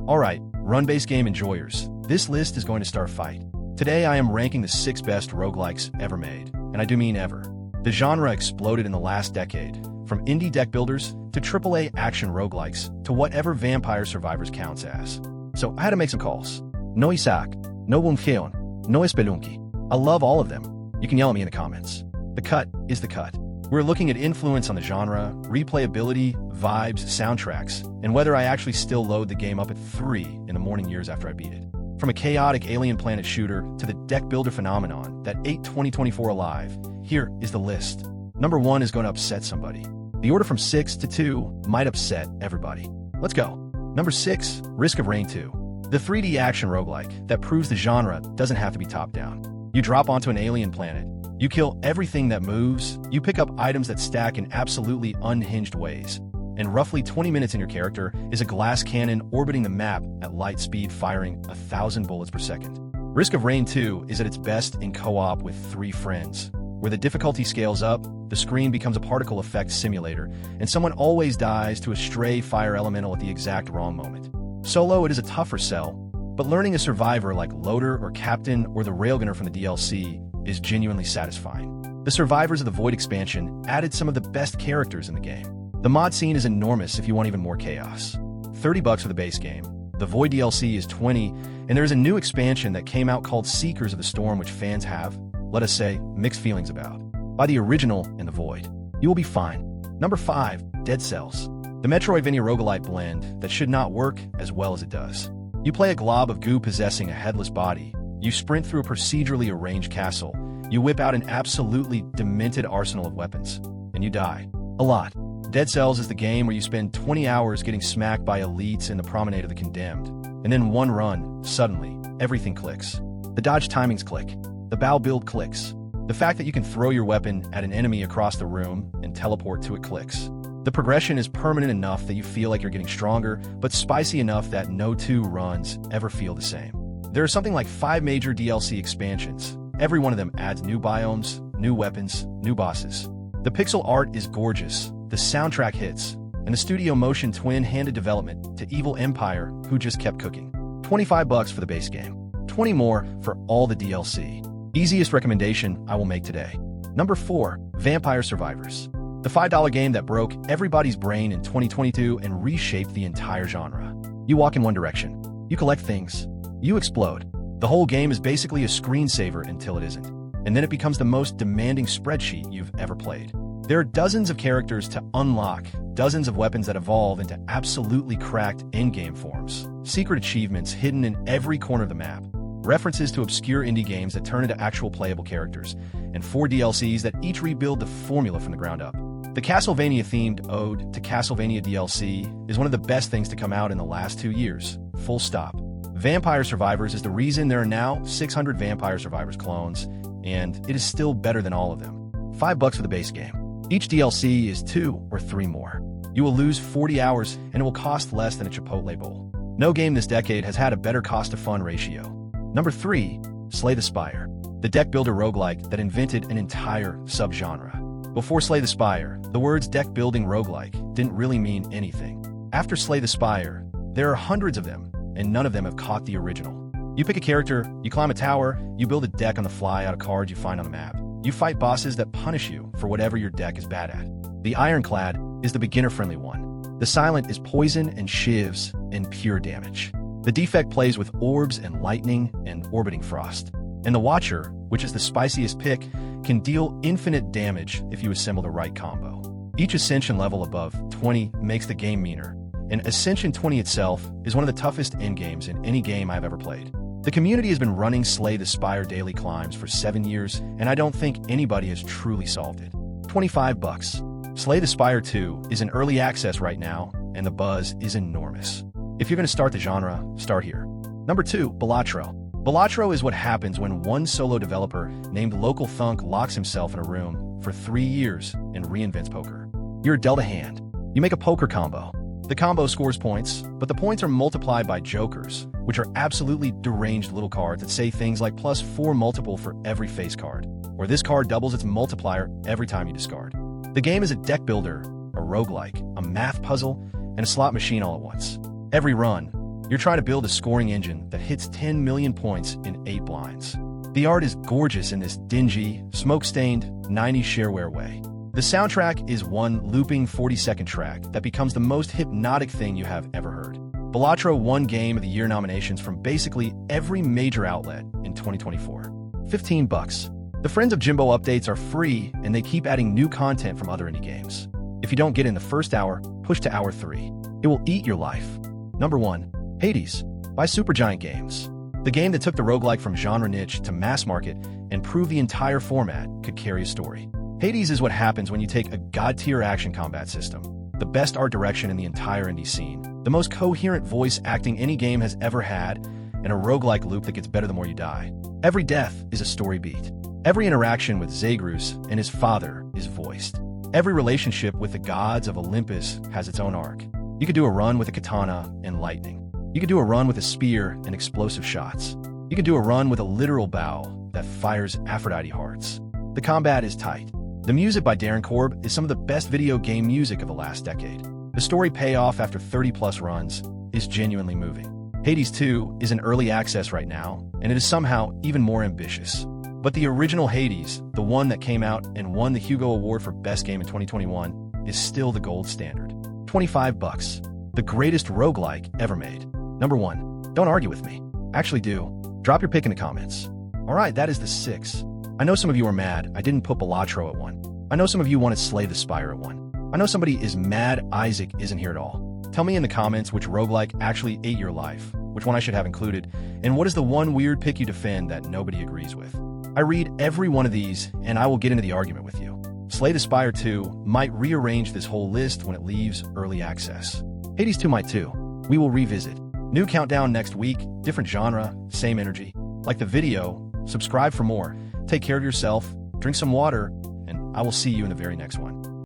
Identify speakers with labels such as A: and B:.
A: Alright, run-based game enjoyers, this list is going to start a fight. Today I am ranking the 6 best roguelikes ever made, and I do mean ever. The genre exploded in the last decade, from indie deck builders to AAA action roguelikes to whatever Vampire Survivors counts as. So I had to make some calls. No Isaac, no Wumcheon, no Spelunky. I love all of them. You can yell at me in the comments. The cut is the cut. We're looking at influence on the genre, replayability, vibes, soundtracks, and whether I actually still load the game up at 3 in the morning years after I beat it. From a chaotic alien planet shooter to the deck builder phenomenon that ate 2024 alive, here is the list. Number 1 is going to upset somebody. The order from 6 to 2 might upset everybody. Let's go. Number 6, Risk of Rain 2. The 3D action roguelike that proves the genre doesn't have to be top-down. You drop onto an alien planet, you kill everything that moves, you pick up items that stack in absolutely unhinged ways, and roughly 20 minutes in your character is a glass cannon orbiting the map at light speed firing 1,000 bullets per second. Risk of Rain 2 is at its best in co-op with 3 friends, where the difficulty scales up, the screen becomes a particle effect simulator, and someone always dies to a stray fire elemental at the exact wrong moment. Solo, it is a tougher sell, but learning a survivor like Loader or Captain or the Railgunner from the DLC is genuinely satisfying. The Survivors of the Void expansion added some of the best characters in the game. The mod scene is enormous if you want even more chaos. $30 for the base game. The Void DLC is $20, and there is a new expansion that came out called Seekers of the Storm, which fans have, let us say, mixed feelings about. Buy the original and the Void. You will be fine. Number 5, Dead Cells. The Metroidvania roguelite blend that should not work as well as it does. You play a glob of goo possessing a headless body. You sprint through a procedurally arranged castle. You whip out an absolutely demented arsenal of weapons. And you die. A lot. Dead Cells is the game where you spend 20 hours getting smacked by elites in the Promenade of the Condemned. And then one run, suddenly, everything clicks. The dodge timings click. The bow build clicks. The fact that you can throw your weapon at an enemy across the room and teleport to it clicks. The progression is permanent enough that you feel like you're getting stronger, but spicy enough that no 2 runs ever feel the same. There are something like 5 major DLC expansions. Every one of them adds new biomes, new weapons, new bosses. The pixel art is gorgeous, the soundtrack hits, and the studio motion twin-handed development to Evil Empire, who just kept cooking. $25 for the base game. 20 more for all the DLC. Easiest recommendation I will make today. Number 4, Vampire Survivors. The $5 game that broke everybody's brain in 2022 and reshaped the entire genre. You walk in one direction. You collect things. You explode. The whole game is basically a screensaver until it isn't. And then it becomes the most demanding spreadsheet you've ever played. There are dozens of characters to unlock, dozens of weapons that evolve into absolutely cracked endgame forms, secret achievements hidden in every corner of the map, references to obscure indie games that turn into actual playable characters, and 4 DLCs that each rebuild the formula from the ground up. The Castlevania-themed Ode to Castlevania DLC is one of the best things to come out in the last 2 years. Full stop. Vampire Survivors is the reason there are now 600 Vampire Survivors clones, and it is still better than all of them. $5 for the base game. Each DLC is 2 or 3 more. You will lose 40 hours, and it will cost less than a Chipotle bowl. No game this decade has had a better cost-to-fun ratio. Number 3, Slay the Spire. The deck builder roguelike that invented an entire subgenre. Before Slay the Spire, the words deck-building roguelike didn't really mean anything. After Slay the Spire, there are hundreds of them, and none of them have caught the original. You pick a character, you climb a tower, you build a deck on the fly out of cards you find on the map. You fight bosses that punish you for whatever your deck is bad at. The Ironclad is the beginner-friendly one. The Silent is poison and shivs and pure damage. The Defect plays with orbs and lightning and orbiting frost. And the Watcher, which is the spiciest pick, can deal infinite damage if you assemble the right combo. Each Ascension level above 20 makes the game meaner, and Ascension 20 itself is one of the toughest endgames in any game I've ever played. The community has been running Slay the Spire daily climbs for 7 years, and I don't think anybody has truly solved it. $25. Slay the Spire 2 is in early access right now, and the buzz is enormous. If you're going to start the genre, start here. Number 2, Balatro. Balatro is what happens when one solo developer named Local Thunk locks himself in a room for 3 years and reinvents poker. You're dealt a hand. You make a poker combo. The combo scores points, but the points are multiplied by jokers, which are absolutely deranged little cards that say things like +4 multiple for every face card, or this card doubles its multiplier every time you discard. The game is a deck builder, a roguelike, a math puzzle, and a slot machine all at once. Every run, You're trying to build a scoring engine that hits 10 million points in 8 blinds. The art is gorgeous in this dingy, smoke-stained, 90s shareware way. The soundtrack is one looping 40-second track that becomes the most hypnotic thing you have ever heard. Balatro won Game of the Year nominations from basically every major outlet in 2024. $15. The Friends of Jimbo updates are free, and they keep adding new content from other indie games. If you don't get in the first hour, push to hour 3. It will eat your life. Number 1. Hades by Supergiant Games. The game that took the roguelike from genre niche to mass market and proved the entire format could carry a story. Hades is what happens when you take a god-tier action combat system, the best art direction in the entire indie scene, the most coherent voice acting any game has ever had, and a roguelike loop that gets better the more you die. Every death is a story beat. Every interaction with Zagreus and his father is voiced. Every relationship with the gods of Olympus has its own arc. You could do a run with a katana and lightning. You could do a run with a spear and explosive shots. You could do a run with a literal bow that fires Aphrodite hearts. The combat is tight. The music by Darren Korb is some of the best video game music of the last decade. The story payoff after 30-plus runs is genuinely moving. Hades 2 is in early access right now, and it is somehow even more ambitious. But the original Hades, the one that came out and won the Hugo Award for Best Game in 2021, is still the gold standard. $25. The greatest roguelike ever made. Number 1. Don't argue with me. Actually do. Drop your pick in the comments. Alright, that is the 6. I know some of you are mad I didn't put Balatro at 1. I know some of you wanted Slay the Spire at 1. I know somebody is mad Isaac isn't here at all. Tell me in the comments which roguelike actually ate your life, which one I should have included, and what is the one weird pick you defend that nobody agrees with. I read every one of these, and I will get into the argument with you. Slay the Spire 2 might rearrange this whole list when it leaves early access. Hades 2 might too. We will revisit. New countdown next week, different genre, same energy. Like the video, subscribe for more. Take care of yourself, drink some water, and I will see you in the very next one.